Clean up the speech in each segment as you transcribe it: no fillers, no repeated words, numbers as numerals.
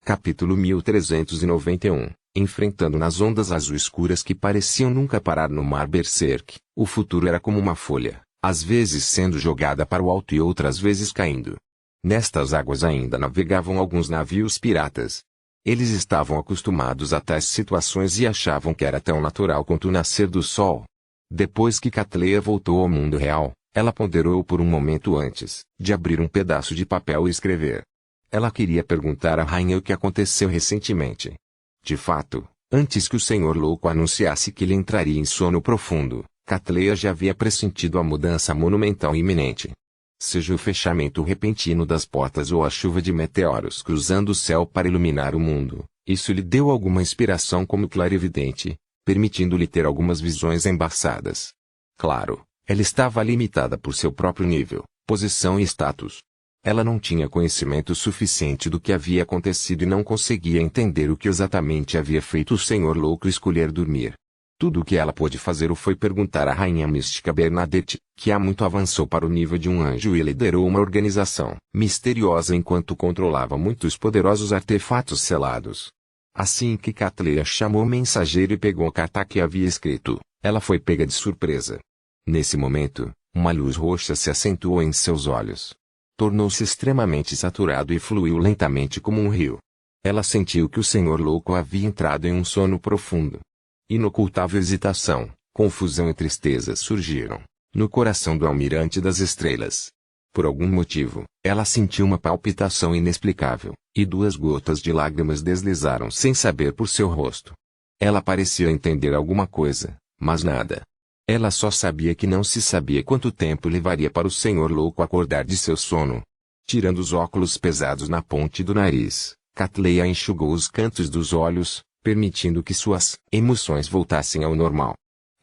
Capítulo 1391. Enfrentando nas ondas azul escuras que pareciam nunca parar no mar Berserk, o futuro era como uma folha, às vezes sendo jogada para o alto e outras vezes caindo. Nestas águas ainda navegavam alguns navios piratas. Eles estavam acostumados a tais situações e achavam que era tão natural quanto o nascer do sol. Depois que Catleia voltou ao mundo real, ela ponderou por um momento antes de abrir um pedaço de papel e escrever. Ela queria perguntar à rainha o que aconteceu recentemente. De fato, antes que o Senhor Louco anunciasse que ele entraria em sono profundo, Catleia já havia pressentido a mudança monumental iminente. Seja o fechamento repentino das portas ou a chuva de meteoros cruzando o céu para iluminar o mundo, isso lhe deu alguma inspiração como clarividente, permitindo-lhe ter algumas visões embaçadas. Claro, ela estava limitada por seu próprio nível, posição e status. Ela não tinha conhecimento suficiente do que havia acontecido e não conseguia entender o que exatamente havia feito o Senhor Louco escolher dormir. Tudo o que ela pôde fazer foi perguntar à rainha mística Bernadette, que há muito avançou para o nível de um anjo e liderou uma organização misteriosa enquanto controlava muitos poderosos artefatos selados. Assim que Catleia chamou o mensageiro e pegou a carta que havia escrito, ela foi pega de surpresa. Nesse momento, uma luz roxa se acentuou em seus olhos. Tornou-se extremamente saturado e fluiu lentamente como um rio. Ela sentiu que o Senhor Louco havia entrado em um sono profundo. Inocultável hesitação, confusão e tristeza surgiram no coração do Almirante das Estrelas. Por algum motivo, ela sentiu uma palpitação inexplicável, e 2 gotas de lágrimas deslizaram sem saber por seu rosto. Ela parecia entender alguma coisa, mas nada. Ela só sabia que não se sabia quanto tempo levaria para o Senhor Louco acordar de seu sono. Tirando os óculos pesados na ponte do nariz, Catleia enxugou os cantos dos olhos, permitindo que suas emoções voltassem ao normal.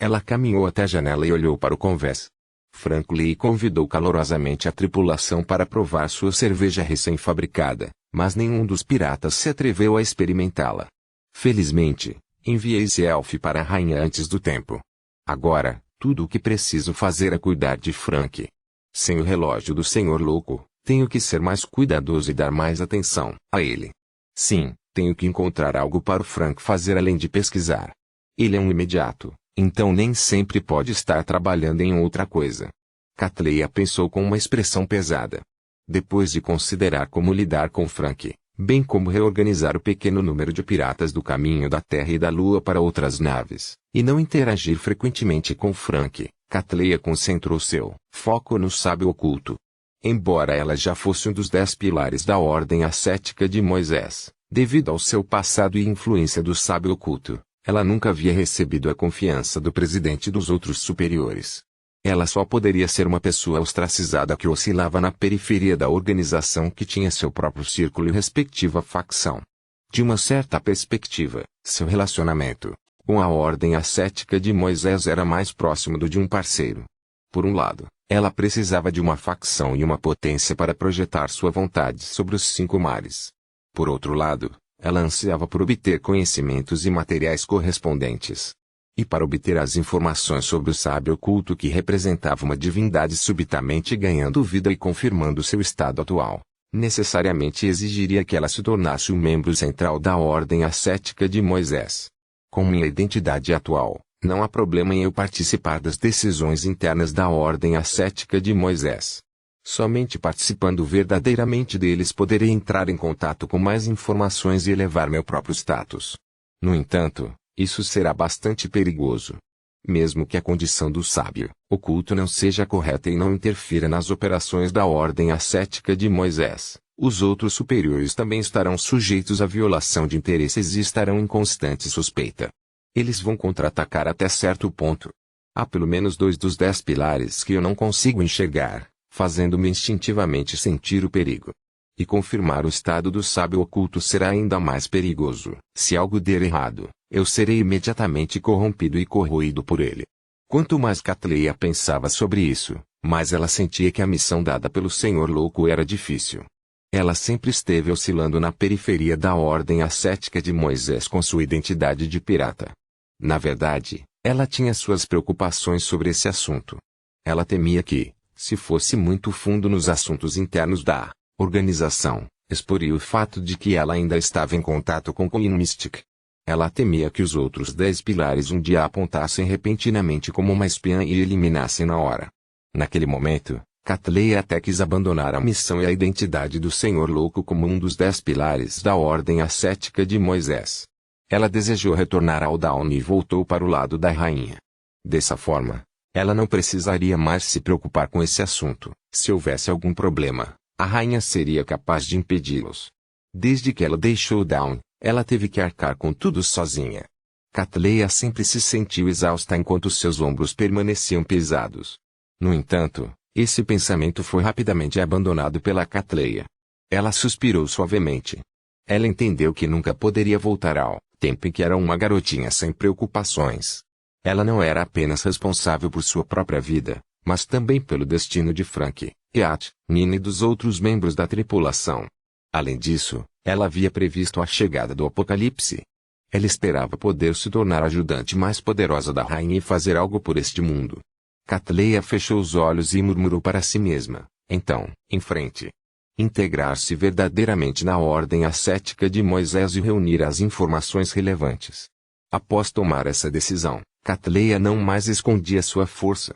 Ela caminhou até a janela e olhou para o convés. Frank Lee convidou calorosamente a tripulação para provar sua cerveja recém-fabricada, mas nenhum dos piratas se atreveu a experimentá-la. Felizmente, enviei esse elfo para a rainha antes do tempo. Agora, tudo o que preciso fazer é cuidar de Frank. Sem o relógio do Senhor Louco, tenho que ser mais cuidadoso e dar mais atenção a ele. Sim, tenho que encontrar algo para o Frank fazer além de pesquisar. Ele é um imediato, então nem sempre pode estar trabalhando em outra coisa. Catleia pensou com uma expressão pesada. Depois de considerar como lidar com Frank, bem como reorganizar o pequeno número de piratas do caminho da Terra e da Lua para outras naves, e não interagir frequentemente com Frank, Catleia concentrou seu foco no sábio oculto. Embora ela já fosse um dos 10 pilares da ordem ascética de Moisés, devido ao seu passado e influência do sábio oculto, ela nunca havia recebido a confiança do presidente e dos outros superiores. Ela só poderia ser uma pessoa ostracizada que oscilava na periferia da organização que tinha seu próprio círculo e respectiva facção. De uma certa perspectiva, seu relacionamento com a ordem ascética de Moisés era mais próximo do de um parceiro. Por um lado, ela precisava de uma facção e uma potência para projetar sua vontade sobre os 5 mares. Por outro lado, ela ansiava por obter conhecimentos e materiais correspondentes. E para obter as informações sobre o sábio oculto que representava uma divindade subitamente ganhando vida e confirmando seu estado atual, necessariamente exigiria que ela se tornasse um membro central da ordem ascética de Moisés. Com minha identidade atual, não há problema em eu participar das decisões internas da ordem ascética de Moisés. Somente participando verdadeiramente deles poderei entrar em contato com mais informações e elevar meu próprio status. No entanto, isso será bastante perigoso. Mesmo que a condição do sábio oculto não seja correta e não interfira nas operações da ordem ascética de Moisés, os outros superiores também estarão sujeitos à violação de interesses e estarão em constante suspeita. Eles vão contra-atacar até certo ponto. Há pelo menos 2 dos 10 pilares que eu não consigo enxergar, fazendo-me instintivamente sentir o perigo. E confirmar o estado do sábio oculto será ainda mais perigoso. Se algo der errado, eu serei imediatamente corrompido e corroído por ele. Quanto mais Catleia pensava sobre isso, mais ela sentia que a missão dada pelo Senhor Louco era difícil. Ela sempre esteve oscilando na periferia da ordem ascética de Moisés com sua identidade de pirata. Na verdade, ela tinha suas preocupações sobre esse assunto. Ela temia que, se fosse muito fundo nos assuntos internos da organização, exporia o fato de que ela ainda estava em contato com Queen Mystic. Ela temia que os outros 10 pilares um dia a apontassem repentinamente como uma espiã e eliminassem na hora. Naquele momento, Catleya até quis abandonar a missão e a identidade do Senhor Louco como um dos 10 pilares da Ordem Ascética de Moisés. Ela desejou retornar ao Dawn e voltou para o lado da rainha. Dessa forma, ela não precisaria mais se preocupar com esse assunto. Se houvesse algum problema, a rainha seria capaz de impedi-los. Desde que ela deixou o Dawn, ela teve que arcar com tudo sozinha. Catleya sempre se sentiu exausta enquanto seus ombros permaneciam pesados. No entanto, esse pensamento foi rapidamente abandonado pela Catleya. Ela suspirou suavemente. Ela entendeu que nunca poderia voltar ao tempo em que era uma garotinha sem preocupações. Ela não era apenas responsável por sua própria vida, mas também pelo destino de Frank, Kat, Nina e dos outros membros da tripulação. Além disso, ela havia previsto a chegada do Apocalipse. Ela esperava poder se tornar a ajudante mais poderosa da rainha e fazer algo por este mundo. Catleya fechou os olhos e murmurou para si mesma, então, em frente. Integrar-se verdadeiramente na ordem ascética de Moisés e reunir as informações relevantes. Após tomar essa decisão, Catleya não mais escondia sua força.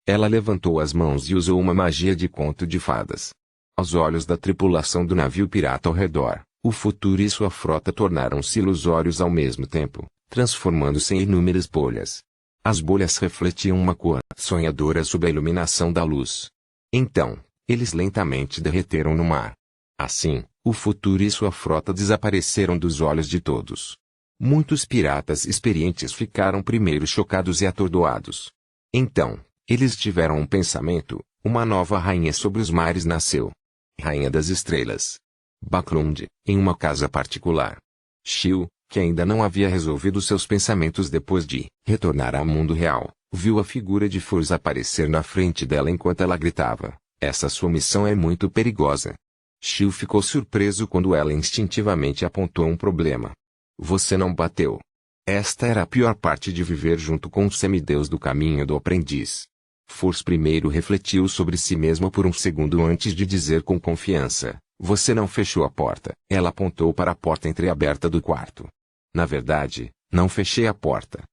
Ela levantou as mãos e usou uma magia de conto de fadas. Aos olhos da tripulação do navio pirata ao redor, o futuro e sua frota tornaram-se ilusórios ao mesmo tempo, transformando-se em inúmeras bolhas. As bolhas refletiam uma cor sonhadora sob a iluminação da luz. Então, eles lentamente derreteram no mar. Assim, o futuro e sua frota desapareceram dos olhos de todos. Muitos piratas experientes ficaram primeiro chocados e atordoados. Então, eles tiveram um pensamento: uma nova rainha sobre os mares nasceu. Rainha das Estrelas. Baklund, em uma casa particular. Shiu, que ainda não havia resolvido seus pensamentos depois de retornar ao mundo real, viu a figura de Forz aparecer na frente dela enquanto ela gritava: essa sua missão é muito perigosa. Shiu ficou surpreso quando ela instintivamente apontou um problema. Você não bateu. Esta era a pior parte de viver junto com o semideus do caminho do aprendiz. Forz primeiro refletiu sobre si mesmo por um segundo antes de dizer com confiança: você não fechou a porta. Ela apontou para a porta entreaberta do quarto. Na verdade, não fechei a porta.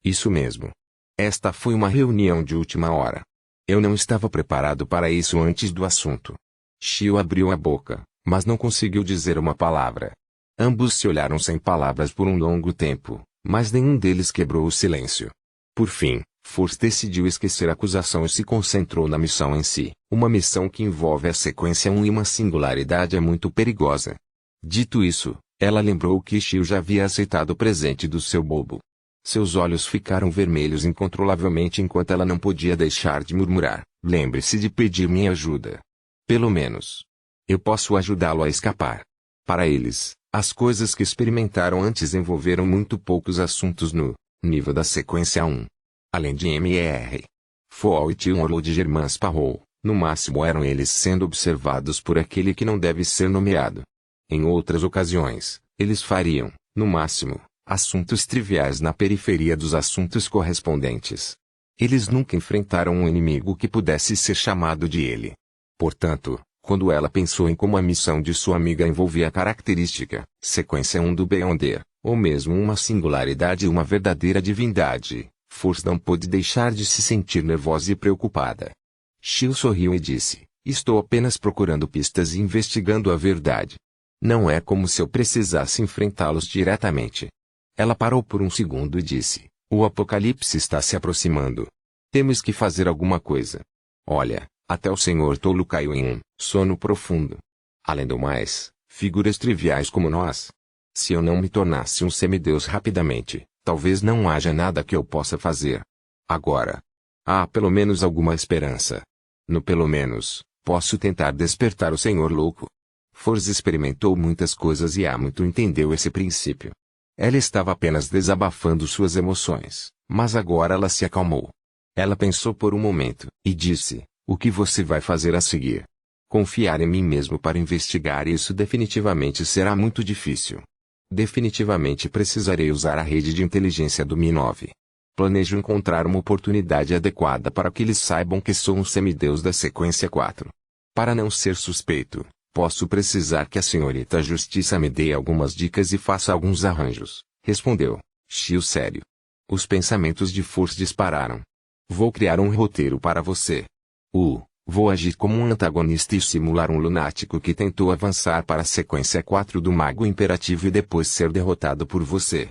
Isso mesmo. Esta foi uma reunião de última hora. Eu não estava preparado para isso antes do assunto. Shiu abriu a boca, mas não conseguiu dizer uma palavra. Ambos se olharam sem palavras por um longo tempo, mas nenhum deles quebrou o silêncio. Por fim, Force decidiu esquecer a acusação e se concentrou na missão em si. Uma missão que envolve a sequência 1 e uma singularidade é muito perigosa. Dito isso, ela lembrou que Shiu já havia aceitado o presente do seu bobo. Seus olhos ficaram vermelhos incontrolavelmente enquanto ela não podia deixar de murmurar: lembre-se de pedir minha ajuda. Pelo menos, eu posso ajudá-lo a escapar. Para eles, as coisas que experimentaram antes envolveram muito poucos assuntos no nível da sequência 1. Além de Mr. Foal e Tion de Germain Sparrow, no máximo eram eles sendo observados por aquele que não deve ser nomeado. Em outras ocasiões, eles fariam, no máximo, assuntos triviais na periferia dos assuntos correspondentes. Eles nunca enfrentaram um inimigo que pudesse ser chamado de ele. Portanto, quando ela pensou em como a missão de sua amiga envolvia a característica, sequência 1 do Beyonder, ou mesmo uma singularidade e uma verdadeira divindade, Force não pôde deixar de se sentir nervosa e preocupada. Shiu sorriu e disse: estou apenas procurando pistas e investigando a verdade. Não é como se eu precisasse enfrentá-los diretamente. Ela parou por um segundo e disse: o apocalipse está se aproximando. Temos que fazer alguma coisa. Olha, até o Senhor Tolo caiu em um sono profundo. Além do mais, figuras triviais como nós. Se eu não me tornasse um semideus rapidamente, talvez não haja nada que eu possa fazer. Agora, há pelo menos alguma esperança. No pelo menos, posso tentar despertar o Senhor Louco. Force experimentou muitas coisas e há muito entendeu esse princípio. Ela estava apenas desabafando suas emoções, mas agora ela se acalmou. Ela pensou por um momento, e disse: o que você vai fazer a seguir? Confiar em mim mesmo para investigar isso definitivamente será muito difícil. Definitivamente precisarei usar a rede de inteligência do Mi-9. Planejo encontrar uma oportunidade adequada para que eles saibam que sou um semideus da sequência 4. Para não ser suspeito, Posso precisar que a senhorita Justiça me dê algumas dicas e faça alguns arranjos, respondeu Shio sério. Os pensamentos de Force dispararam. Vou criar um roteiro para você. Vou agir como um antagonista e simular um lunático que tentou avançar para a sequência 4 do Mago Imperativo e depois ser derrotado por você.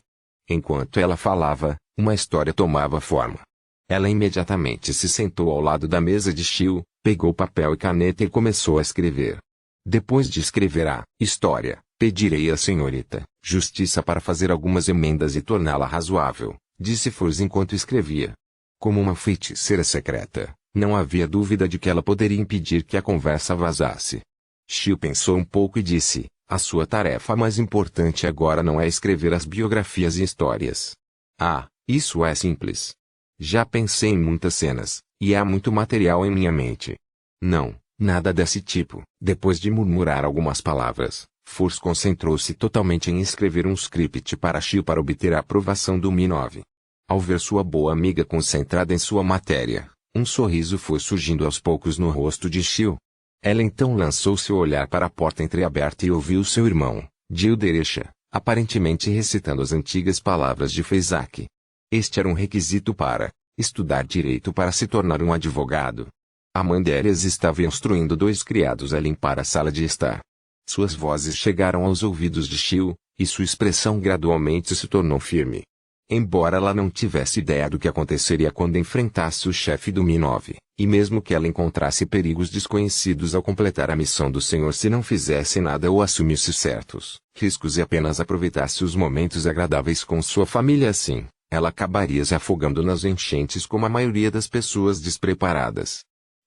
Enquanto ela falava, uma história tomava forma. Ela imediatamente se sentou ao lado da mesa de Shio, pegou papel e caneta e começou a escrever. Depois de escrever a história, pedirei à senhorita Justiça para fazer algumas emendas e torná-la razoável, disse Force enquanto escrevia. Como uma feiticeira secreta, não havia dúvida de que ela poderia impedir que a conversa vazasse. Shio pensou um pouco e disse, a sua tarefa mais importante agora não é escrever as biografias e histórias. Isso é simples. Já pensei em muitas cenas, e há muito material em minha mente. Não, nada desse tipo. Depois de murmurar algumas palavras, Force concentrou-se totalmente em escrever um script para Shio para obter a aprovação do Mi-9. Ao ver sua boa amiga concentrada em sua matéria, um sorriso foi surgindo aos poucos no rosto de Shio. Ela então lançou seu olhar para a porta entreaberta e ouviu seu irmão, Gilderecha, aparentemente recitando as antigas palavras de Feizaki. Este era um requisito para estudar direito para se tornar um advogado. A mãe deles estava instruindo 2 criados a limpar a sala de estar. Suas vozes chegaram aos ouvidos de Shio, e sua expressão gradualmente se tornou firme. Embora ela não tivesse ideia do que aconteceria quando enfrentasse o chefe do Mi-9, e mesmo que ela encontrasse perigos desconhecidos ao completar a missão do Senhor se não fizesse nada ou assumisse certos riscos e apenas aproveitasse os momentos agradáveis com sua família assim, ela acabaria se afogando nas enchentes como a maioria das pessoas despreparadas.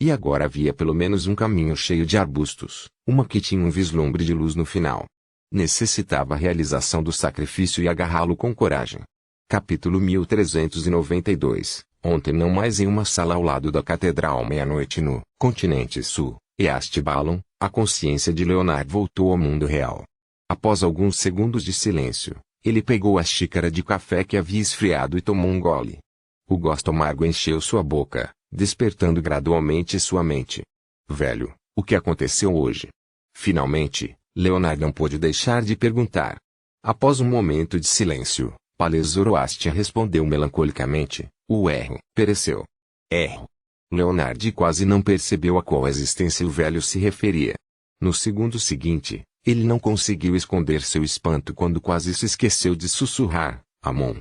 E agora havia pelo menos um caminho cheio de arbustos, uma que tinha um vislumbre de luz no final. Necessitava a realização do sacrifício e agarrá-lo com coragem. Capítulo 1392. Ontem não mais em uma sala ao lado da catedral meia-noite no continente sul, East Balon, a consciência de Leonard voltou ao mundo real. Após alguns segundos de silêncio, ele pegou a xícara de café que havia esfriado e tomou um gole. O gosto amargo encheu sua boca, despertando gradualmente sua mente. Velho, o que aconteceu hoje? Finalmente, Leonard não pôde deixar de perguntar. Após um momento de silêncio, Pales Zoroaster respondeu melancolicamente, o erro pereceu. Erro. Leonard quase não percebeu a qual existência o velho se referia. No segundo seguinte, ele não conseguiu esconder seu espanto quando quase se esqueceu de sussurrar, Amon.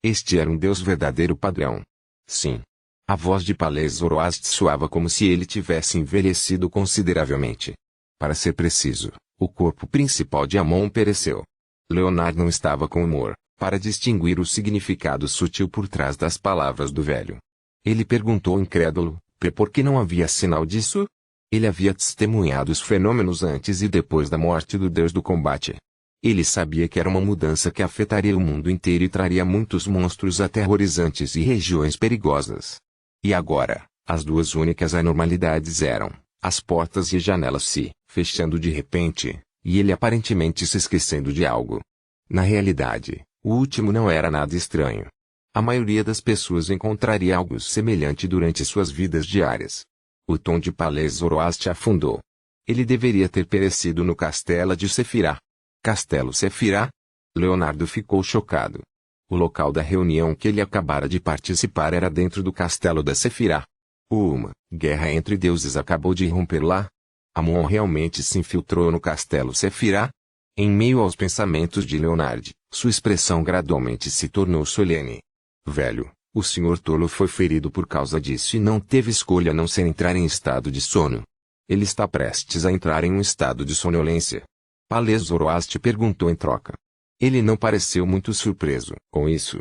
Este era um deus verdadeiro padrão. Sim. A voz de Pales Zoroaster soava como se ele tivesse envelhecido consideravelmente. Para ser preciso, o corpo principal de Amon pereceu. Leonard não estava com humor para distinguir o significado sutil por trás das palavras do velho. Ele perguntou incrédulo, por que não havia sinal disso? Ele havia testemunhado os fenômenos antes e depois da morte do deus do combate. Ele sabia que era uma mudança que afetaria o mundo inteiro e traria muitos monstros aterrorizantes e regiões perigosas. E agora, as duas únicas anormalidades eram as portas e janelas se fechando de repente, e ele aparentemente se esquecendo de algo. Na realidade, o último não era nada estranho. A maioria das pessoas encontraria algo semelhante durante suas vidas diárias. O tom de Pales Zoroaster afundou. Ele deveria ter perecido no castelo de Sefirah. Castelo Sefirah? Leonardo ficou chocado. O local da reunião que ele acabara de participar era dentro do castelo da Sefirah. Uma guerra entre deuses acabou de irromper lá? Amon realmente se infiltrou no castelo Sefirah? Em meio aos pensamentos de Leonard, sua expressão gradualmente se tornou solene. Velho, o Sr. Tolo foi ferido por causa disso e não teve escolha a não ser entrar em estado de sono. Ele está prestes a entrar em um estado de sonolência. Pales Zoroaster perguntou em troca. Ele não pareceu muito surpreso com isso.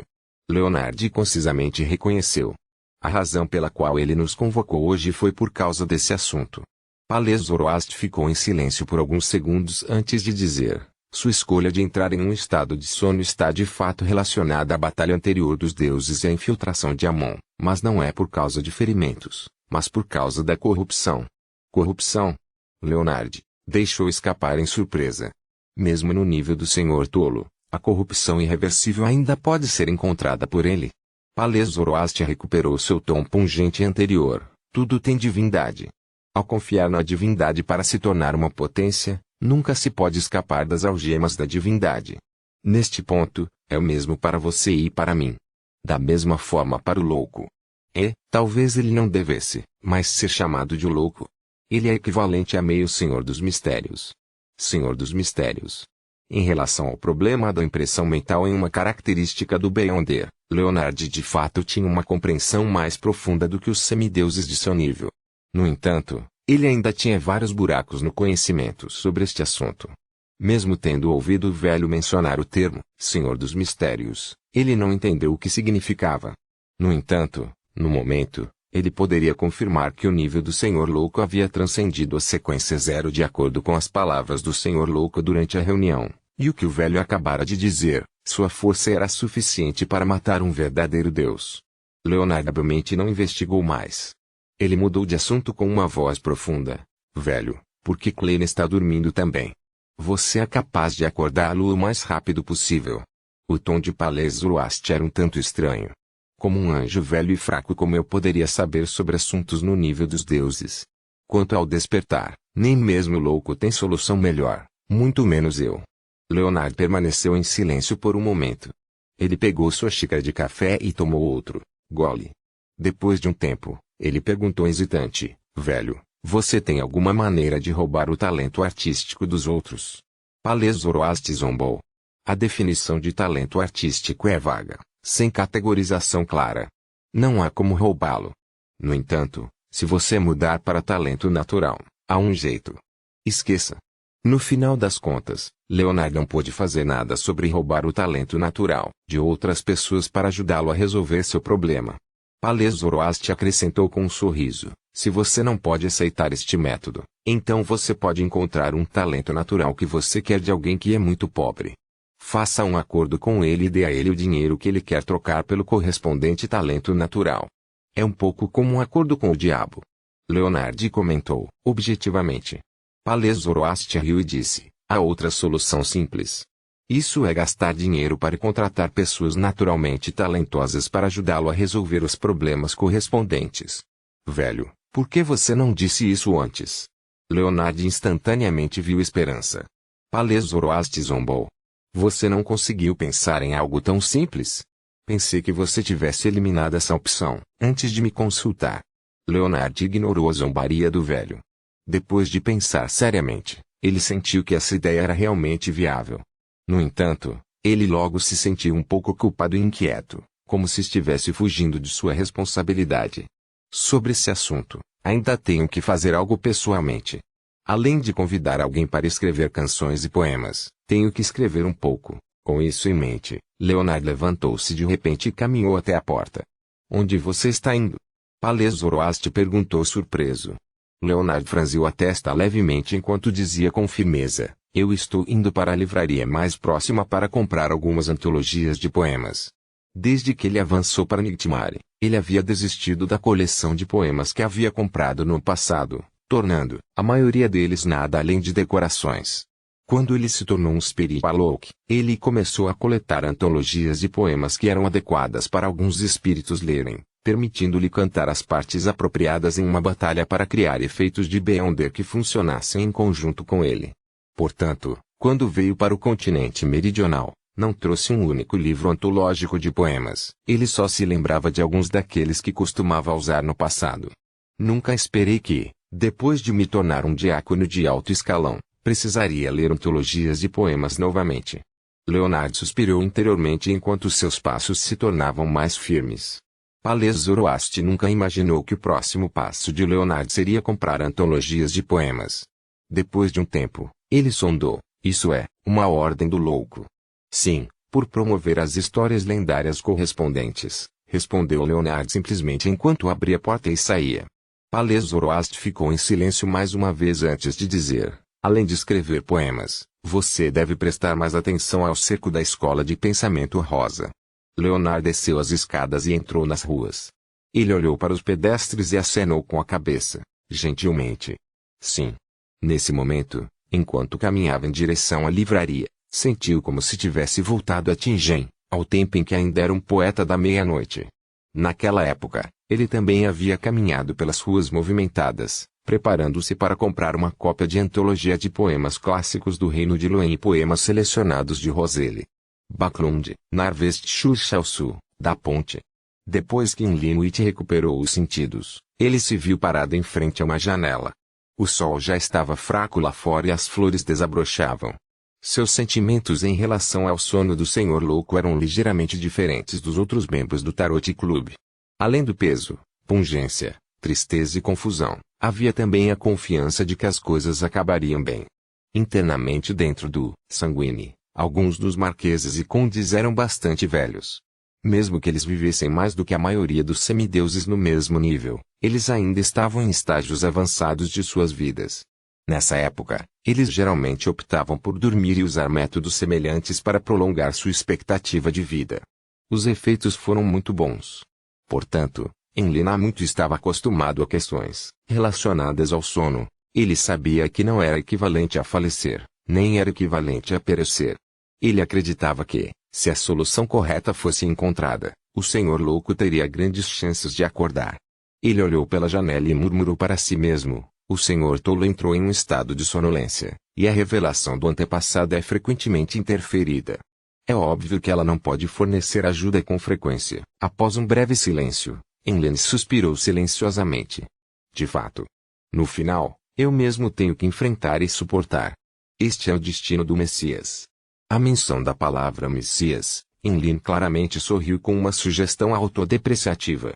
Leonard concisamente reconheceu. A razão pela qual ele nos convocou hoje foi por causa desse assunto. Pales Zoroaster ficou em silêncio por alguns segundos antes de dizer, sua escolha de entrar em um estado de sono está de fato relacionada à batalha anterior dos deuses e à infiltração de Amon, mas não é por causa de ferimentos, mas por causa da corrupção. Corrupção? Leonard deixou escapar em surpresa. Mesmo no nível do Senhor Tolo, a corrupção irreversível ainda pode ser encontrada por ele. Pales Zoroaster recuperou seu tom pungente anterior, tudo tem divindade. Ao confiar na divindade para se tornar uma potência, Nunca se pode escapar das algemas da divindade. Neste ponto, é o mesmo para você e para mim. Da mesma forma para o louco. Talvez ele não devesse, mas ser chamado de louco. Ele é equivalente a meio Senhor dos Mistérios. Senhor dos Mistérios. Em relação ao problema da impressão mental em uma característica do Beyonder, Leonard de fato tinha uma compreensão mais profunda do que os semideuses de seu nível. No entanto, ele ainda tinha vários buracos no conhecimento sobre este assunto. Mesmo tendo ouvido o velho mencionar o termo, Senhor dos Mistérios, ele não entendeu o que significava. No entanto, no momento, ele poderia confirmar que o nível do Senhor Louco havia transcendido a sequência zero de acordo com as palavras do Senhor Louco durante a reunião, e o que o velho acabara de dizer, sua força era suficiente para matar um verdadeiro Deus. Leonard habilmente não investigou mais. Ele mudou de assunto com uma voz profunda. Velho, por que Klein está dormindo também? Você é capaz de acordá-lo o mais rápido possível. O tom de Palais Zoroaster era um tanto estranho. Como um anjo velho e fraco como eu poderia saber sobre assuntos no nível dos deuses? Quanto ao despertar, nem mesmo o louco tem solução melhor, muito menos eu. Leonard permaneceu em silêncio por um momento. Ele pegou sua xícara de café e tomou outro gole. Depois de um tempo, ele perguntou hesitante, velho, você tem alguma maneira de roubar o talento artístico dos outros? Palais Zoroaster zombou. A definição de talento artístico é vaga, sem categorização clara. Não há como roubá-lo. No entanto, se você mudar para talento natural, há um jeito. Esqueça. No final das contas, Leonard não pôde fazer nada sobre roubar o talento natural de outras pessoas para ajudá-lo a resolver seu problema. Palais Zoroaster acrescentou com um sorriso, se você não pode aceitar este método, então você pode encontrar um talento natural que você quer de alguém que é muito pobre. Faça um acordo com ele e dê a ele o dinheiro que ele quer trocar pelo correspondente talento natural. É um pouco como um acordo com o diabo. Leonard comentou, objetivamente. Palais Zoroaster riu e disse, há outra solução simples. Isso é gastar dinheiro para contratar pessoas naturalmente talentosas para ajudá-lo a resolver os problemas correspondentes. Velho, por que você não disse isso antes? Leonard instantaneamente viu esperança. Palais Zoroaster zombou. Você não conseguiu pensar em algo tão simples? Pensei que você tivesse eliminado essa opção, antes de me consultar. Leonard ignorou a zombaria do velho. Depois de pensar seriamente, ele sentiu que essa ideia era realmente viável. No entanto, ele logo se sentiu um pouco culpado e inquieto, como se estivesse fugindo de sua responsabilidade. Sobre esse assunto, ainda tenho que fazer algo pessoalmente. Além de convidar alguém para escrever canções e poemas, tenho que escrever um pouco. Com isso em mente, Leonard levantou-se de repente e caminhou até a porta. Onde você está indo? Palais Zoroaster perguntou surpreso. Leonard franziu a testa levemente enquanto dizia com firmeza, eu estou indo para a livraria mais próxima para comprar algumas antologias de poemas. Desde que ele avançou para Nightmare, ele havia desistido da coleção de poemas que havia comprado no passado, tornando a maioria deles nada além de decorações. Quando ele se tornou um Spirit-Alok, ele começou a coletar antologias de poemas que eram adequadas para alguns espíritos lerem, permitindo-lhe cantar as partes apropriadas em uma batalha para criar efeitos de Beyonder que funcionassem em conjunto com ele. Portanto, quando veio para o continente meridional, não trouxe um único livro antológico de poemas. Ele só se lembrava de alguns daqueles que costumava usar no passado. Nunca esperei que, depois de me tornar um diácono de alto escalão, precisaria ler antologias de poemas novamente. Leonard suspirou interiormente enquanto seus passos se tornavam mais firmes. Palais Zoroaster nunca imaginou que o próximo passo de Leonard seria comprar antologias de poemas. Depois de um tempo, ele sondou, isso é, uma ordem do louco. Sim, por promover as histórias lendárias correspondentes, respondeu Leonard simplesmente enquanto abria a porta e saía. Palais Zoroaster ficou em silêncio mais uma vez antes de dizer, além de escrever poemas, você deve prestar mais atenção ao cerco da escola de pensamento rosa. Leonard desceu as escadas e entrou nas ruas. Ele olhou para os pedestres e acenou com a cabeça, gentilmente. Sim. Nesse momento, enquanto caminhava em direção à livraria, sentiu como se tivesse voltado a Tingen, ao tempo em que ainda era um poeta da meia-noite. Naquela época, ele também havia caminhado pelas ruas movimentadas, preparando-se para comprar uma cópia de antologia de poemas clássicos do Reino de Luen e poemas selecionados de Roselle. Backlund, Narvest-Schulchausu, da ponte. Depois que Inlinwit recuperou os sentidos, ele se viu parado em frente a uma janela. O sol já estava fraco lá fora e as flores desabrochavam. Seus sentimentos em relação ao sono do Senhor Louco eram ligeiramente diferentes dos outros membros do Tarot Club. Além do peso, pungência, tristeza e confusão, havia também a confiança de que as coisas acabariam bem. Internamente dentro do Sanguine, alguns dos marqueses e condes eram bastante velhos. Mesmo que eles vivessem mais do que a maioria dos semideuses no mesmo nível, eles ainda estavam em estágios avançados de suas vidas. Nessa época, eles geralmente optavam por dormir e usar métodos semelhantes para prolongar sua expectativa de vida. Os efeitos foram muito bons. Portanto, Enlil há muito estava acostumado a questões relacionadas ao sono. Ele sabia que não era equivalente a falecer, nem era equivalente a perecer. Ele acreditava que, se a solução correta fosse encontrada, o Senhor Louco teria grandes chances de acordar. Ele olhou pela janela e murmurou para si mesmo: o Senhor Tolo entrou em um estado de sonolência, e a revelação do antepassado é frequentemente interferida. É óbvio que ela não pode fornecer ajuda com frequência. Após um breve silêncio, Enlil suspirou silenciosamente. De fato. No final, eu mesmo tenho que enfrentar e suportar. Este é o destino do Messias. A menção da palavra Messias, Enlil claramente sorriu com uma sugestão autodepreciativa.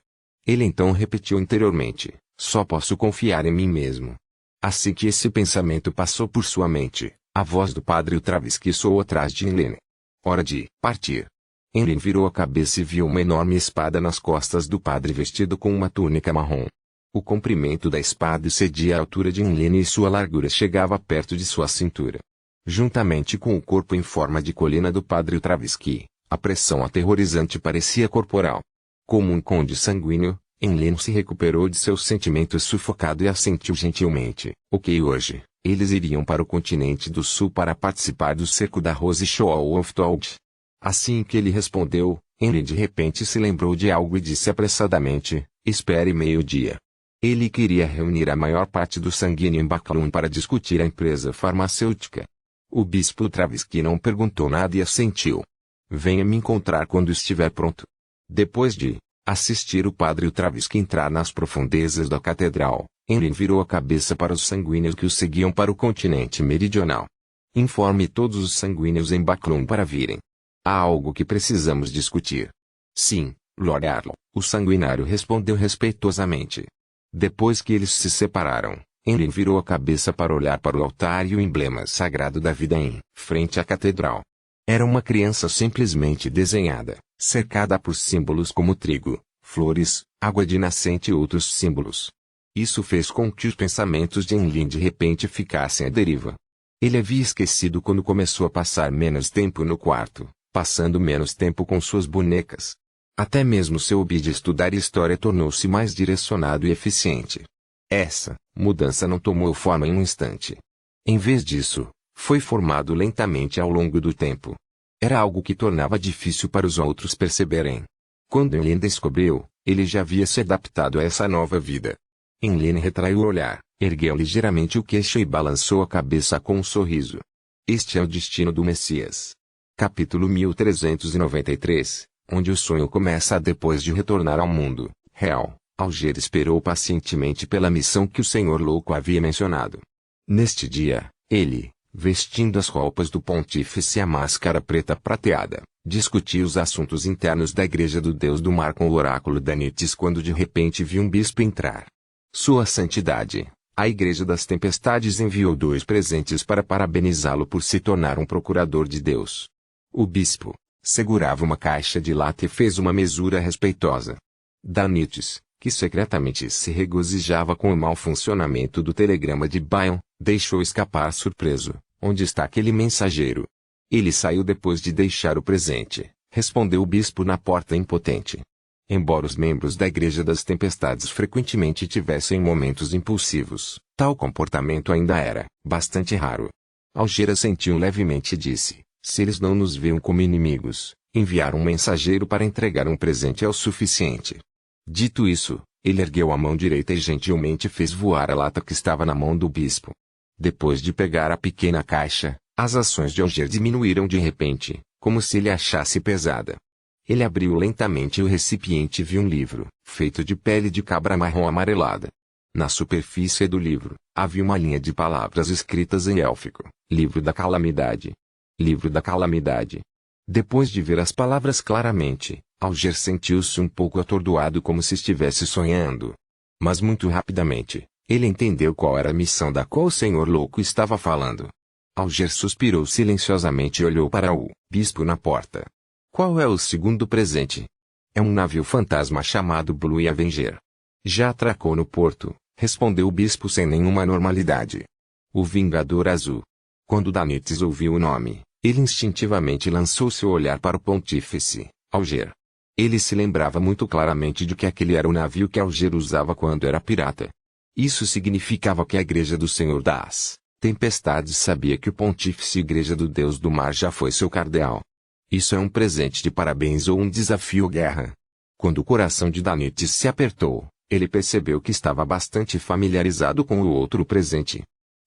Ele então repetiu interiormente: só posso confiar em mim mesmo. Assim que esse pensamento passou por sua mente, a voz do padre Ultravisky soou atrás de Enlil. Hora de partir. Enlil virou a cabeça e viu uma enorme espada nas costas do padre vestido com uma túnica marrom. O comprimento da espada excedia a altura de Enlil e sua largura chegava perto de sua cintura. Juntamente com o corpo em forma de colina do padre Ultravisky, a pressão aterrorizante parecia corporal. Como um conde sanguíneo, Enlil se recuperou de seus sentimentos sufocado e assentiu gentilmente. Ok, hoje, eles iriam para o continente do sul para participar do cerco da Rose Show of Told. Assim que ele respondeu, Enlil de repente se lembrou de algo e disse apressadamente: espere meio-dia. Ele queria reunir a maior parte do sanguíneo em Backlund para discutir a empresa farmacêutica. O bispo Ultravisky não perguntou nada e assentiu. Venha me encontrar quando estiver pronto. Depois de assistir o padre Ultravisky entrar nas profundezas da catedral, Enlil virou a cabeça para os sanguíneos que o seguiam para o continente meridional. Informe todos os sanguíneos em Backlund para virem. Há algo que precisamos discutir. Sim, Lord Arlo, o sanguinário respondeu respeitosamente. Depois que eles se separaram, Enlil virou a cabeça para olhar para o altar e o emblema sagrado da vida em frente à catedral. Era uma criança simplesmente desenhada, cercada por símbolos como trigo, flores, água de nascente e outros símbolos. Isso fez com que os pensamentos de Enlil de repente ficassem à deriva. Ele havia esquecido quando começou a passar menos tempo no quarto, passando menos tempo com suas bonecas. Até mesmo seu hobby de estudar história tornou-se mais direcionado e eficiente. Essa mudança não tomou forma em um instante. Em vez disso, foi formado lentamente ao longo do tempo. Era algo que tornava difícil para os outros perceberem. Quando Enlil descobriu, ele já havia se adaptado a essa nova vida. Enlil retraiu o olhar, ergueu ligeiramente o queixo e balançou a cabeça com um sorriso. Este é o destino do Messias. Capítulo 1393, onde o sonho começa depois de retornar ao mundo real. Alger esperou pacientemente pela missão que o Senhor Louco havia mencionado. Neste dia, ele, vestindo as roupas do pontífice e a máscara preta prateada, discutia os assuntos internos da Igreja do Deus do Mar com o oráculo Danites quando de repente viu um bispo entrar. Sua Santidade, a Igreja das Tempestades enviou 2 presentes para parabenizá-lo por se tornar um procurador de Deus. O bispo segurava uma caixa de lata e fez uma mesura respeitosa. Danites, que secretamente se regozijava com o mau funcionamento do telegrama de Bion, deixou escapar surpreso. Onde está aquele mensageiro? Ele saiu depois de deixar o presente, respondeu o bispo na porta impotente. Embora os membros da Igreja das Tempestades frequentemente tivessem momentos impulsivos, tal comportamento ainda era bastante raro. Alger assentiu levemente e disse: se eles não nos veem como inimigos, enviar um mensageiro para entregar um presente é o suficiente. Dito isso, Ele ergueu a mão direita e gentilmente fez voar a lata que estava na mão do bispo. Depois de pegar a pequena caixa, as ações de Alger diminuíram de repente, como se ele achasse pesada. Ele abriu lentamente o recipiente e viu um livro, feito de pele de cabra marrom amarelada. Na superfície do livro, havia uma linha de palavras escritas em élfico: Livro da Calamidade. Livro da Calamidade. Depois de ver as palavras claramente, Alger sentiu-se um pouco atordoado, como se estivesse sonhando. Mas muito rapidamente, ele entendeu qual era a missão da qual o senhor louco estava falando. Alger suspirou silenciosamente e olhou para o bispo na porta. Qual é o segundo presente? É um navio fantasma chamado Blue Avenger. Já atracou no porto, respondeu o bispo sem nenhuma normalidade. O Vingador Azul. Quando Danites ouviu o nome, ele instintivamente lançou seu olhar para o pontífice, Alger. Ele se lembrava muito claramente de que aquele era o navio que Alger usava quando era pirata. Isso significava que a Igreja do Senhor das Tempestades sabia que o pontífice Igreja do Deus do Mar já foi seu cardeal. Isso é um presente de parabéns ou um desafio guerra. Quando o coração de Danites se apertou, ele percebeu que estava bastante familiarizado com o outro presente.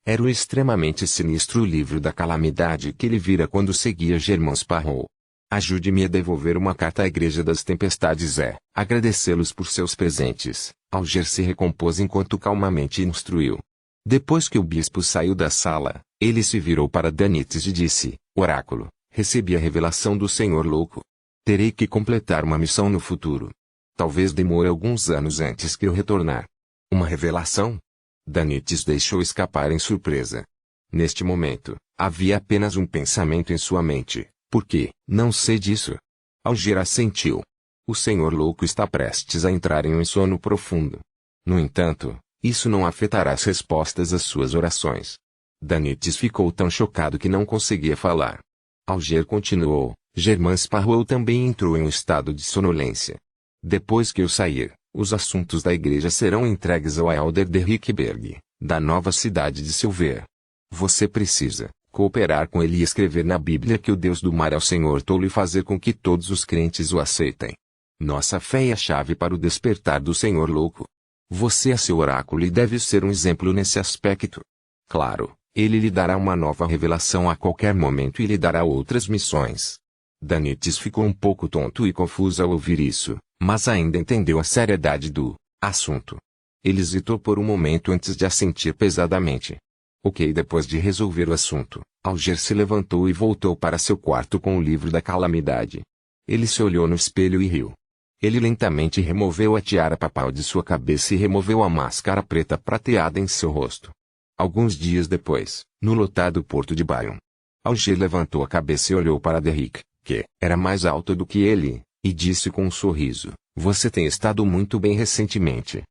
Era o extremamente sinistro livro da calamidade que ele vira quando seguia Germán Sparrow. Ajude-me a devolver uma carta à Igreja das Tempestades agradecê-los por seus presentes. Alger se recompôs enquanto calmamente instruiu. Depois que o bispo saiu da sala, ele se virou para Danites e disse: Oráculo, recebi a revelação do Senhor louco. Terei que completar uma missão no futuro. Talvez demore alguns anos antes que eu retornar. Uma revelação? Danites deixou escapar em surpresa. Neste momento, havia apenas um pensamento em sua mente. Por quê? Não sei disso. Alger assentiu. O senhor louco está prestes a entrar em um sono profundo. No entanto, isso não afetará as respostas às suas orações. Danites ficou tão chocado que não conseguia falar. Alger continuou. Germán Sparrow também entrou em um estado de sonolência. Depois que eu sair, os assuntos da igreja serão entregues ao Elder de Rickberg, da nova cidade de Silver. Você precisa cooperar com ele e escrever na Bíblia que o Deus do mar é o Senhor tolo e fazer com que todos os crentes o aceitem. Nossa fé é a chave para o despertar do Senhor louco. Você é seu oráculo e deve ser um exemplo nesse aspecto. Claro, ele lhe dará uma nova revelação a qualquer momento e lhe dará outras missões. Danites ficou um pouco tonto e confuso ao ouvir isso, mas ainda entendeu a seriedade do assunto. Ele hesitou por um momento antes de assentir pesadamente. Ok, depois de resolver o assunto, Alger se levantou e voltou para seu quarto com o livro da calamidade. Ele se olhou no espelho e riu. Ele lentamente removeu a tiara papal de sua cabeça e removeu a máscara preta prateada em seu rosto. Alguns dias depois, no lotado porto de Bayonne, Alger levantou a cabeça e olhou para Derrick, que era mais alto do que ele, e disse com um sorriso: Você tem estado muito bem recentemente.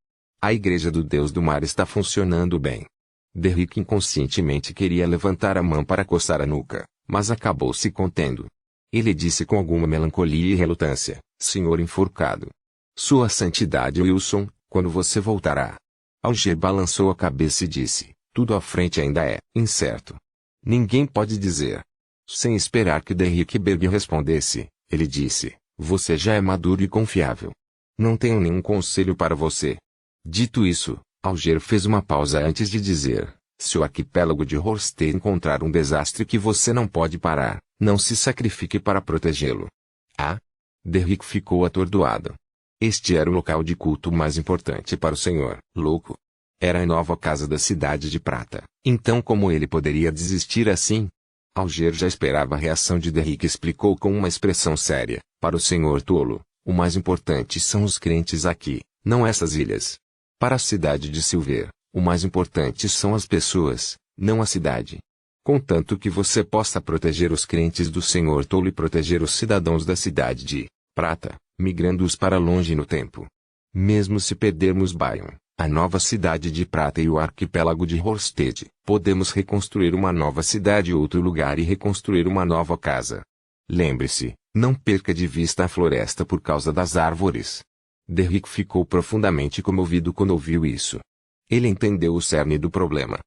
A Igreja do Deus do Mar está funcionando bem. Derrick inconscientemente queria levantar a mão para coçar a nuca, mas acabou se contendo. Ele disse com alguma melancolia e relutância: Senhor enforcado. Sua Santidade Wilson, quando você voltará? Alger balançou a cabeça e disse: Tudo à frente ainda é incerto. Ninguém pode dizer. Sem esperar que Derrick Berg respondesse, ele disse: Você já é maduro e confiável. Não tenho nenhum conselho para você. Dito isso, Alger fez uma pausa antes de dizer: Se o arquipélago de Horste encontrar um desastre que você não pode parar, não se sacrifique para protegê-lo. Ah? Derrick ficou atordoado. Este era o local de culto mais importante para o senhor louco. Era a nova casa da cidade de prata. Então como ele poderia desistir assim? Alger já esperava a reação de Derrick e explicou com uma expressão séria: Para o senhor tolo, o mais importante são os crentes aqui, não essas ilhas. Para a cidade de Silver, o mais importante são as pessoas, não a cidade. Contanto que você possa proteger os crentes do senhor tolo e proteger os cidadãos da cidade de prata, migrando-os para longe no tempo. Mesmo se perdermos Bayonne, a nova cidade de prata e o arquipélago de Horsted, podemos reconstruir uma nova cidade em outro lugar e reconstruir uma nova casa. Lembre-se, não perca de vista a floresta por causa das árvores. Derrick ficou profundamente comovido quando ouviu isso. Ele entendeu o cerne do problema.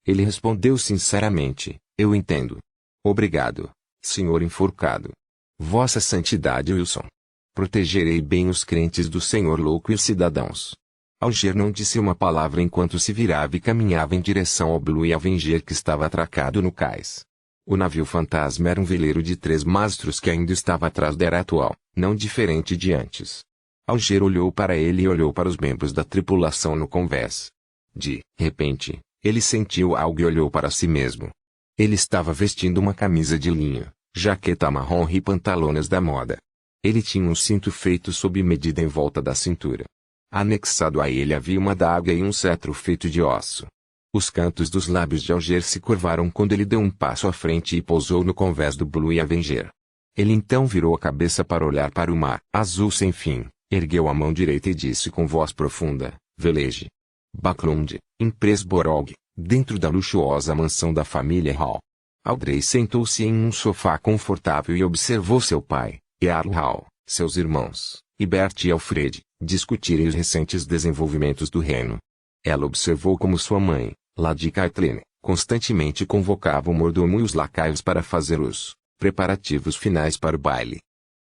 Ele respondeu sinceramente: Eu entendo. Obrigado, senhor enforcado. Vossa Santidade Wilson. Protegerei bem os crentes do senhor louco e os cidadãos. Alger não disse uma palavra enquanto se virava e caminhava em direção ao Blue Avenger que estava atracado no cais. O navio fantasma era um veleiro de 3 mastros que ainda estava atrás da era atual, não diferente de antes. Alger olhou para ele e olhou para os membros da tripulação no convés. De repente, ele sentiu algo e olhou para si mesmo. Ele estava vestindo uma camisa de linho, jaqueta marrom e pantalones da moda. Ele tinha um cinto feito sob medida em volta da cintura. Anexado a ele havia uma adaga e um cetro feito de osso. Os cantos dos lábios de Alger se curvaram quando ele deu um passo à frente e pousou no convés do Blue Avenger. Ele então virou a cabeça para olhar para o mar azul sem fim, ergueu a mão direita e disse com voz profunda, veleje. Backlund, em Presborog, dentro da luxuosa mansão da família Hall. Audrey sentou-se em um sofá confortável e observou seu pai, Earl Hall, seus irmãos, e Bert e Alfred, discutirem os recentes desenvolvimentos do reino. Ela observou como sua mãe, Lady Caitlin, constantemente convocava o mordomo e os lacaios para fazer os preparativos finais para o baile.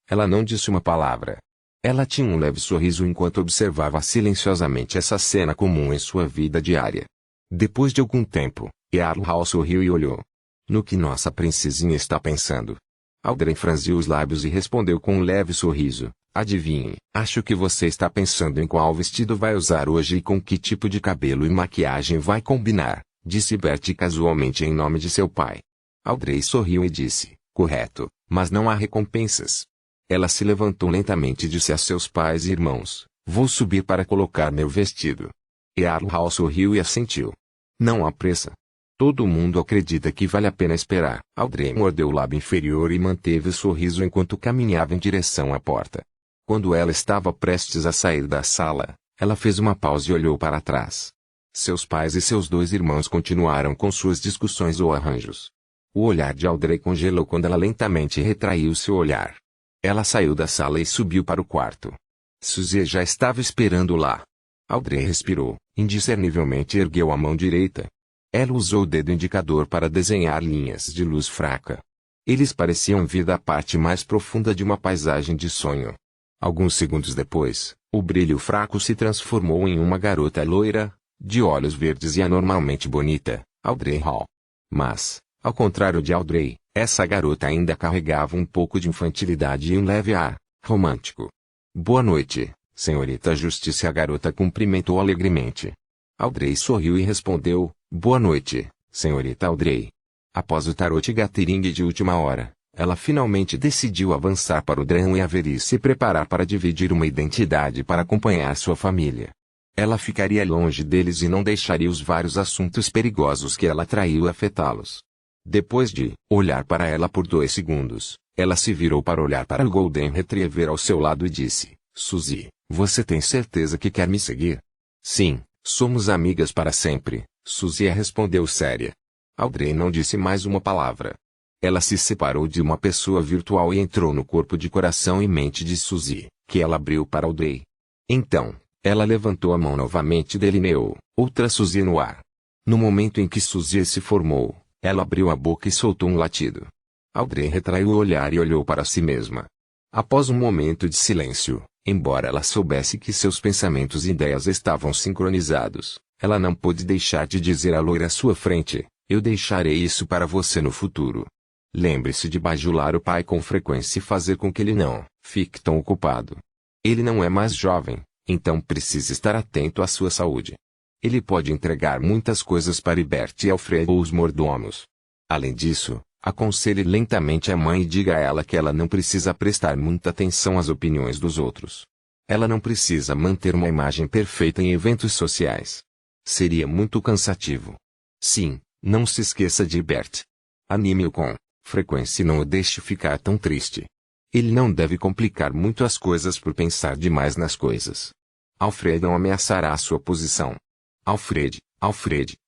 Ela não disse uma palavra. Ela tinha um leve sorriso enquanto observava silenciosamente essa cena comum em sua vida diária. Depois de algum tempo, Earl Hall sorriu e olhou. No que nossa princesinha está pensando? Audrey franziu os lábios e respondeu com um leve sorriso. Adivinhe, acho que você está pensando em qual vestido vai usar hoje e com que tipo de cabelo e maquiagem vai combinar, disse Bert casualmente em nome de seu pai. Audrey sorriu e disse, correto, mas não há recompensas. Ela se levantou lentamente e disse a seus pais e irmãos, vou subir para colocar meu vestido. Earl Hall sorriu e assentiu. Não há pressa. Todo mundo acredita que vale a pena esperar. Audrey mordeu o lábio inferior e manteve o sorriso enquanto caminhava em direção à porta. Quando ela estava prestes a sair da sala, ela fez uma pausa e olhou para trás. Seus pais e seus 2 irmãos continuaram com suas discussões ou arranjos. O olhar de Audrey congelou quando ela lentamente retraiu seu olhar. Ela saiu da sala e subiu para o quarto. Suzy já estava esperando lá. Audrey respirou, indiscernivelmente ergueu a mão direita. Ela usou o dedo indicador para desenhar linhas de luz fraca. Eles pareciam vir da parte mais profunda de uma paisagem de sonho. Alguns segundos depois, o brilho fraco se transformou em uma garota loira, de olhos verdes e anormalmente bonita, Audrey Hall. Mas, ao contrário de Audrey, essa garota ainda carregava um pouco de infantilidade e um leve ar romântico. Boa noite, senhorita Justiça. A garota cumprimentou alegremente. Audrey sorriu e respondeu, boa noite, senhorita Audrey. Após o tarot Gathering de última hora, ela finalmente decidiu avançar para o Drão e Avery e se preparar para dividir uma identidade para acompanhar sua família. Ela ficaria longe deles e não deixaria os vários assuntos perigosos que ela traiu afetá-los. Depois de olhar para ela por 2 segundos, ela se virou para olhar para o Golden Retriever ao seu lado e disse, Suzy, você tem certeza que quer me seguir? Sim, somos amigas para sempre, Suzy respondeu séria. Audrey não disse mais uma palavra. Ela se separou de uma pessoa virtual e entrou no corpo de coração e mente de Suzy, que ela abriu para Audrey. Então, ela levantou a mão novamente e delineou outra Suzy no ar. No momento em que Suzy se formou, ela abriu a boca e soltou um latido. Audrey retraiu o olhar e olhou para si mesma. Após um momento de silêncio, embora ela soubesse que seus pensamentos e ideias estavam sincronizados, ela não pôde deixar de dizer à loira à sua frente, eu deixarei isso para você no futuro. Lembre-se de bajular o pai com frequência e fazer com que ele não fique tão ocupado. Ele não é mais jovem, então precisa estar atento à sua saúde. Ele pode entregar muitas coisas para Bert e Alfred ou os mordomos. Além disso, aconselhe lentamente a mãe e diga a ela que ela não precisa prestar muita atenção às opiniões dos outros. Ela não precisa manter uma imagem perfeita em eventos sociais. Seria muito cansativo. Sim, não se esqueça de Bert. Anime-o com frequência e não o deixe ficar tão triste. Ele não deve complicar muito as coisas por pensar demais nas coisas. Alfred não ameaçará a sua posição. Alfred,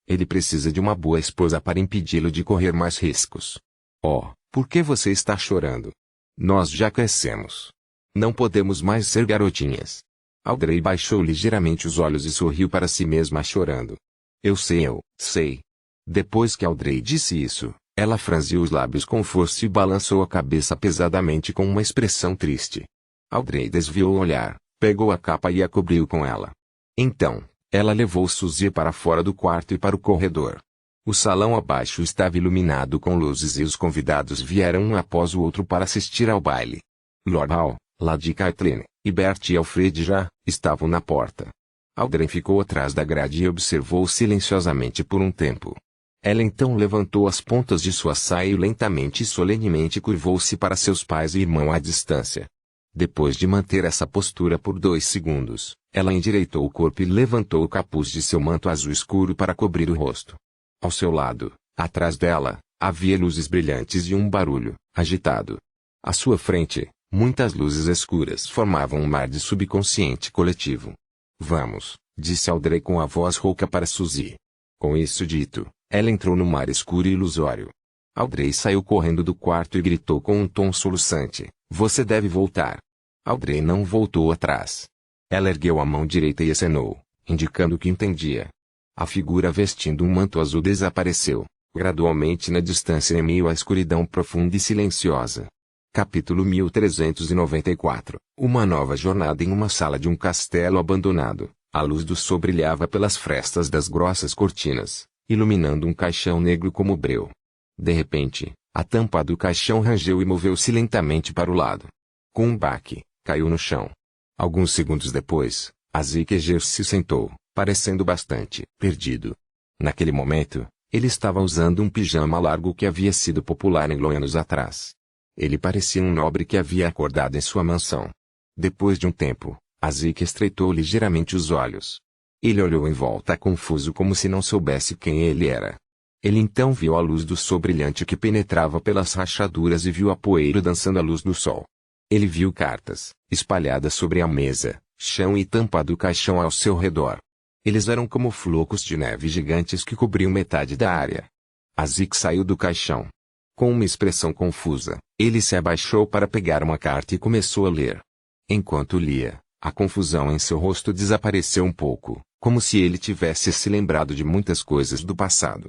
ele precisa de uma boa esposa para impedi-lo de correr mais riscos. Oh, por que você está chorando? Nós já crescemos. Não podemos mais ser garotinhas. Audrey baixou ligeiramente os olhos e sorriu para si mesma chorando. Eu sei. Depois que Audrey disse isso, ela franziu os lábios com força e balançou a cabeça pesadamente com uma expressão triste. Audrey desviou o olhar, pegou a capa e a cobriu com ela. Então, ela levou Suzy para fora do quarto e para o corredor. O salão abaixo estava iluminado com luzes e os convidados vieram um após o outro para assistir ao baile. Lord Hall, Lady Caitlin, e Bertie e Alfred já estavam na porta. Audrey ficou atrás da grade e observou silenciosamente por um tempo. Ela então levantou as pontas de sua saia e lentamente e solenemente curvou-se para seus pais e irmão à distância. Depois de manter essa postura por 2 segundos, ela endireitou o corpo e levantou o capuz de seu manto azul escuro para cobrir o rosto. Ao seu lado, atrás dela, havia luzes brilhantes e um barulho agitado. À sua frente, muitas luzes escuras formavam um mar de subconsciente coletivo. Vamos, disse Audrey com a voz rouca para Suzy. Com isso dito, ela entrou no mar escuro e ilusório. Audrey saiu correndo do quarto e gritou com um tom soluçante: "Você deve voltar." Audrey não voltou atrás. Ela ergueu a mão direita e acenou, indicando que entendia. A figura vestindo um manto azul desapareceu, gradualmente na distância em meio à escuridão profunda e silenciosa. Capítulo 1394. Uma nova jornada em uma sala de um castelo abandonado. A luz do sol brilhava pelas frestas das grossas cortinas, iluminando um caixão negro como breu. De repente, a tampa do caixão rangeu e moveu-se lentamente para o lado. Com um baque, caiu no chão. Alguns segundos depois, Azikeger se sentou, parecendo bastante perdido. Naquele momento, ele estava usando um pijama largo que havia sido popular em Loi anos atrás. Ele parecia um nobre que havia acordado em sua mansão. Depois de um tempo, Azik estreitou ligeiramente os olhos. Ele olhou em volta confuso como se não soubesse quem ele era. Ele então viu a luz do sol brilhante que penetrava pelas rachaduras e viu a poeira dançando à luz do sol. Ele viu cartas, espalhadas sobre a mesa, chão e tampa do caixão ao seu redor. Eles eram como flocos de neve gigantes que cobriam metade da área. Azik saiu do caixão. Com uma expressão confusa, ele se abaixou para pegar uma carta e começou a ler. Enquanto lia, a confusão em seu rosto desapareceu um pouco, como se ele tivesse se lembrado de muitas coisas do passado.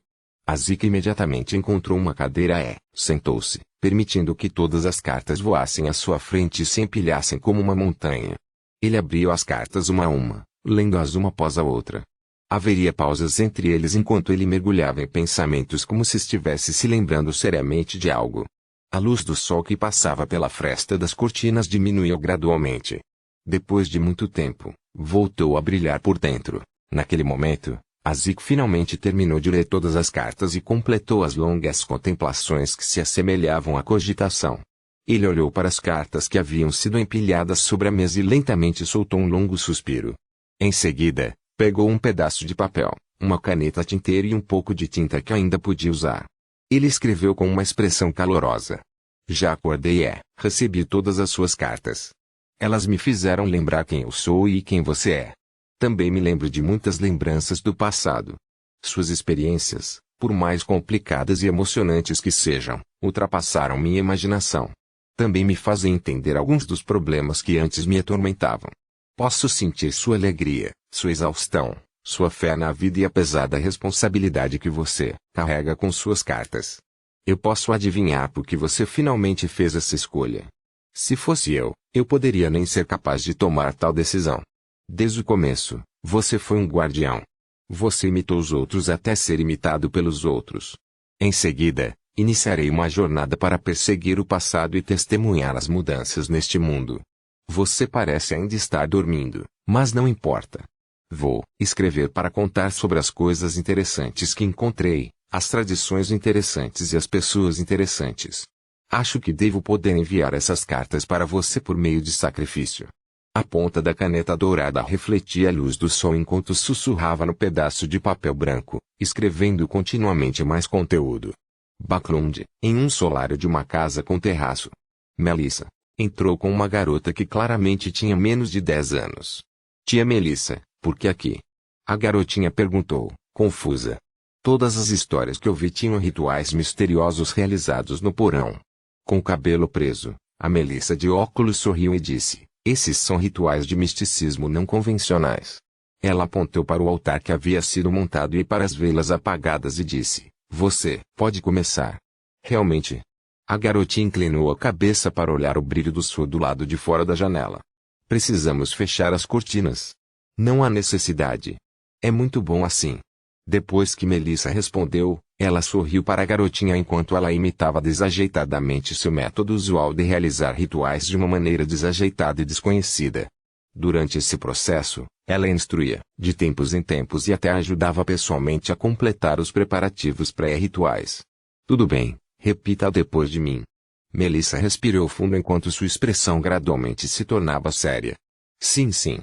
Azik imediatamente encontrou uma cadeira e sentou-se, permitindo que todas as cartas voassem à sua frente e se empilhassem como uma montanha. Ele abriu as cartas uma a uma, lendo-as uma após a outra. Haveria pausas entre eles enquanto ele mergulhava em pensamentos como se estivesse se lembrando seriamente de algo. A luz do sol que passava pela fresta das cortinas diminuiu gradualmente. Depois de muito tempo, voltou a brilhar por dentro. Naquele momento, Azik finalmente terminou de ler todas as cartas e completou as longas contemplações que se assemelhavam à cogitação. Ele olhou para as cartas que haviam sido empilhadas sobre a mesa e lentamente soltou um longo suspiro. Em seguida, pegou um pedaço de papel, uma caneta tinteira e um pouco de tinta que ainda podia usar. Ele escreveu com uma expressão calorosa: "Já acordei e recebi todas as suas cartas. Elas me fizeram lembrar quem eu sou e quem você é. Também me lembro de muitas lembranças do passado. Suas experiências, por mais complicadas e emocionantes que sejam, ultrapassaram minha imaginação. Também me fazem entender alguns dos problemas que antes me atormentavam. Posso sentir sua alegria, sua exaustão, sua fé na vida e a pesada responsabilidade que você carrega com suas cartas. Eu posso adivinhar por que você finalmente fez essa escolha. Se fosse eu poderia nem ser capaz de tomar tal decisão. Desde o começo, você foi um guardião. Você imitou os outros até ser imitado pelos outros. Em seguida, iniciarei uma jornada para perseguir o passado e testemunhar as mudanças neste mundo. Você parece ainda estar dormindo, mas não importa. Vou escrever para contar sobre as coisas interessantes que encontrei, as tradições interessantes e as pessoas interessantes. Acho que devo poder enviar essas cartas para você por meio de sacrifício." A ponta da caneta dourada refletia a luz do sol enquanto sussurrava no pedaço de papel branco, escrevendo continuamente mais conteúdo. Backlund, em um solário de uma casa com terraço. Melissa entrou com uma garota que claramente tinha menos de 10 anos. "Tia Melissa, por que aqui?" A garotinha perguntou, confusa. Todas as histórias que ouvi tinham rituais misteriosos realizados no porão. Com o cabelo preso, a Melissa de óculos sorriu e disse: "Esses são rituais de misticismo não convencionais." Ela apontou para o altar que havia sido montado e para as velas apagadas e disse: "Você pode começar." "Realmente?" A garotinha inclinou a cabeça para olhar o brilho do sol do lado de fora da janela. "Precisamos fechar as cortinas." Não há necessidade. É muito bom assim. Depois que Melissa respondeu, ela sorriu para a garotinha enquanto ela imitava desajeitadamente seu método usual de realizar rituais de uma maneira desajeitada e desconhecida. Durante esse processo, ela instruía, de tempos em tempos e até ajudava pessoalmente a completar os preparativos pré-rituais. Tudo bem, repita depois de mim. Melissa respirou fundo enquanto sua expressão gradualmente se tornava séria. Sim, sim.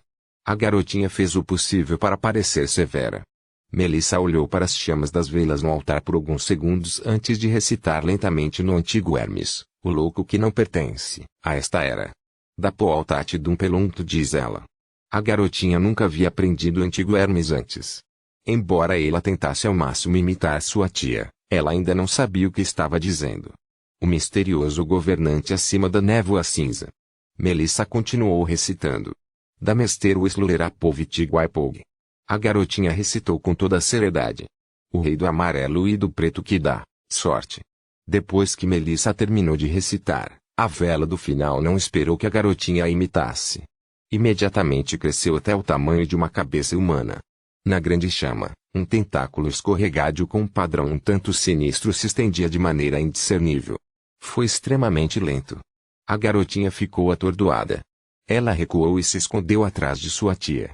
A garotinha fez o possível para parecer severa. Melissa olhou para as chamas das velas no altar por alguns segundos antes de recitar lentamente no antigo Hermes, o louco que não pertence a esta era. Da Poaltate dum Pelunto, diz ela. A garotinha nunca havia aprendido o antigo Hermes antes. Embora ela tentasse ao máximo imitar sua tia, ela ainda não sabia o que estava dizendo. O misterioso governante acima da névoa cinza. Melissa continuou recitando. Da mesteiro Slurerapovitiguaipog. A garotinha recitou com toda a seriedade. O rei do amarelo e do preto que dá sorte. Depois que Melissa terminou de recitar, a vela do final não esperou que a garotinha a imitasse. Imediatamente cresceu até o tamanho de uma cabeça humana. Na grande chama, um tentáculo escorregadio com um padrão um tanto sinistro se estendia de maneira indiscernível. Foi extremamente lento. A garotinha ficou atordoada. Ela recuou e se escondeu atrás de sua tia.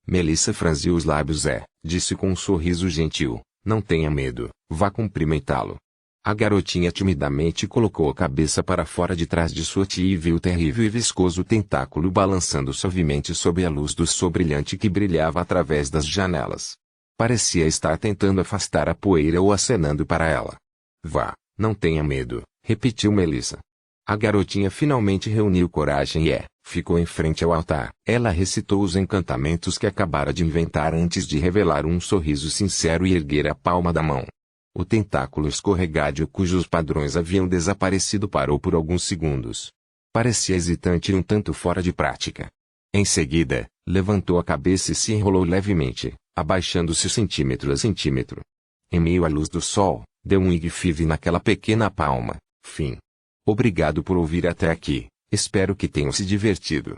Melissa franziu os lábios disse com um sorriso gentil, não tenha medo, vá cumprimentá-lo. A garotinha timidamente colocou a cabeça para fora de trás de sua tia e viu o terrível e viscoso tentáculo balançando suavemente sob a luz do sol brilhante que brilhava através das janelas. Parecia estar tentando afastar a poeira ou acenando para ela. Vá, não tenha medo, repetiu Melissa. A garotinha finalmente reuniu coragem e ficou em frente ao altar. Ela recitou os encantamentos que acabara de inventar antes de revelar um sorriso sincero e erguer a palma da mão. O tentáculo escorregadio cujos padrões haviam desaparecido parou por alguns segundos. Parecia hesitante e um tanto fora de prática. Em seguida, levantou a cabeça e se enrolou levemente, abaixando-se centímetro a centímetro. Em meio à luz do sol, deu um igfive naquela pequena palma. Fim. Obrigado por ouvir até aqui, espero que tenham se divertido.